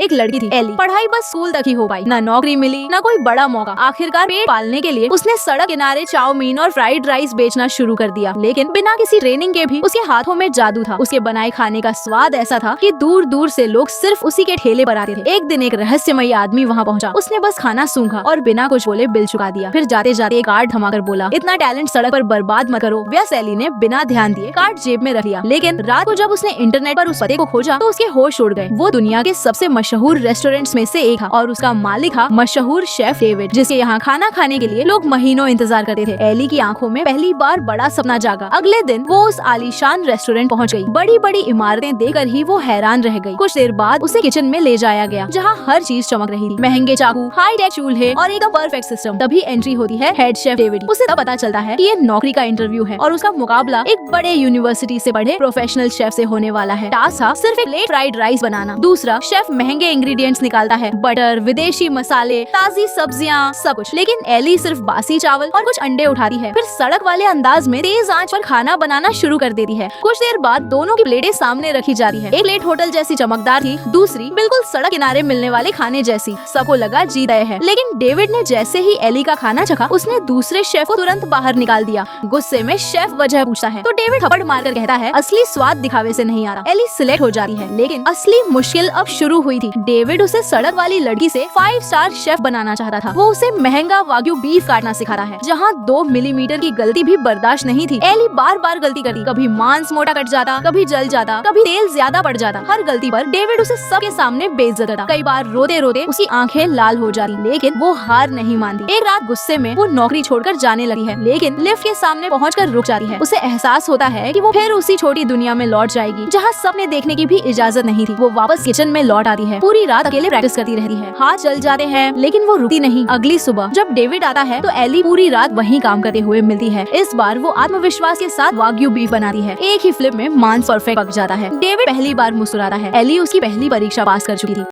एक लड़की थी एली। पढ़ाई बस स्कूल तक ही हो पाई, ना नौकरी मिली ना कोई बड़ा मौका। आखिरकार पेट पालने के लिए उसने सड़क किनारे चाउमीन और फ्राइड राइस बेचना शुरू कर दिया। लेकिन बिना किसी ट्रेनिंग के भी उसके हाथों में जादू था। उसके बनाए खाने का स्वाद ऐसा था कि दूर दूर से लोग सिर्फ उसी के ठेले पर आते थे। एक दिन एक रहस्यमयी आदमी वहाँ पहुँचा। उसने बस खाना सूंघा और बिना कुछ बोले बिल चुका दिया। फिर जाते जाते एक कार्ड थमाकर बोला, इतना टैलेंट सड़क पर बर्बाद मत करो। व्यस्त एली ने बिना ध्यान दिए कार्ड जेब में रख लिया। लेकिन रात को जब उसने इंटरनेट पर उस पते को खोजा तो उसके होश उड़ गए। वो दुनिया के सबसे मशहूर रेस्टोरेंट्स में से एक था और उसका मालिक था मशहूर शेफ डेविड, जिसके यहाँ खाना खाने के लिए लोग महीनों इंतजार करते थे। एली की आंखों में पहली बार बड़ा सपना जागा। अगले दिन वो उस आलीशान रेस्टोरेंट पहुँच गई। बड़ी बड़ी इमारतें देखकर ही वो हैरान रह गई। कुछ देर बाद उसे किचन में ले जाया गया, जहाँ हर चीज चमक रही थी। महंगे चाकू, हाई टेक चूल्हे और एकदम परफेक्ट सिस्टम। तभी एंट्री होती है हेड शेफ डेविड। उसे तब पता चलता है कि ये नौकरी का इंटरव्यू है और उसका मुकाबला एक बड़े यूनिवर्सिटी से पढ़े प्रोफेशनल शेफ से होने वाला है। टास्क था सिर्फ एक प्लेट फ्राइड राइस बनाना। दूसरा, शेफ महंगे इंग्रेडिएंट्स निकालता है, बटर, विदेशी मसाले, ताजी सब्जियां, सब कुछ। लेकिन एली सिर्फ बासी चावल और कुछ अंडे उठाती है, फिर सड़क वाले अंदाज में तेज आंच पर खाना बनाना शुरू कर देती है। कुछ देर बाद दोनों की प्लेटें सामने रखी जा रही है। एक प्लेट होटल जैसी चमकदार थी, दूसरी बिल्कुल सड़क किनारे मिलने वाले खाने जैसी। सबको लगा जीत गए हैं। लेकिन डेविड ने जैसे ही एली का खाना चखा, उसने दूसरे शेफ को तुरंत बाहर निकाल दिया। गुस्से में शेफ वजह पूछता है तो डेविड थप्पड़ मारकर कहता है, असली स्वाद दिखावे से नहीं आ रहा। एली सिलेक्ट हो जाती है, लेकिन असली मुश्किल अब शुरू हुई थी। डेविड उसे सड़क वाली लड़की से 5 स्टार शेफ बनाना चाहता था। वो उसे महंगा वाग्यू बीफ काटना सिखा रहा है, जहाँ 2 मिलीमीटर की गलती भी बर्दाश्त नहीं थी। एली बार बार गलती करती, कभी मांस मोटा कट जाता, कभी जल जाता, कभी तेल ज्यादा पड़ जाता। हर गलती पर डेविड उसे सबके सामने बेइज्जत करता। कई बार रोते रोते उसकी आंखें लाल हो जाती, लेकिन वो हार नहीं मानती। एक रात गुस्से में वो नौकरी छोड़कर जाने लगी है, लेकिन लिफ्ट के सामने पहुंचकर रुक जाती है। उसे एहसास होता है कि वो फिर उसी छोटी दुनिया में लौट जाएगी, जहाँ सपने देखने की भी इजाजत नहीं थी। वो वापस किचन में लौट आती है। पूरी रात अकेले प्रैक्टिस करती रहती है। हाथ जल जाते हैं, लेकिन वो रुकती नहीं। अगली सुबह जब डेविड आता है तो एली पूरी रात वहीं काम करते हुए मिलती है। इस बार वो आत्मविश्वास के साथ वाग्यू बीफ बनाती है। एक ही फ्लिप में मांस परफेक्ट पक जाता है। डेविड पहली बार मुस्कुराता है। एली उसकी पहली परीक्षा पास कर चुकी थी।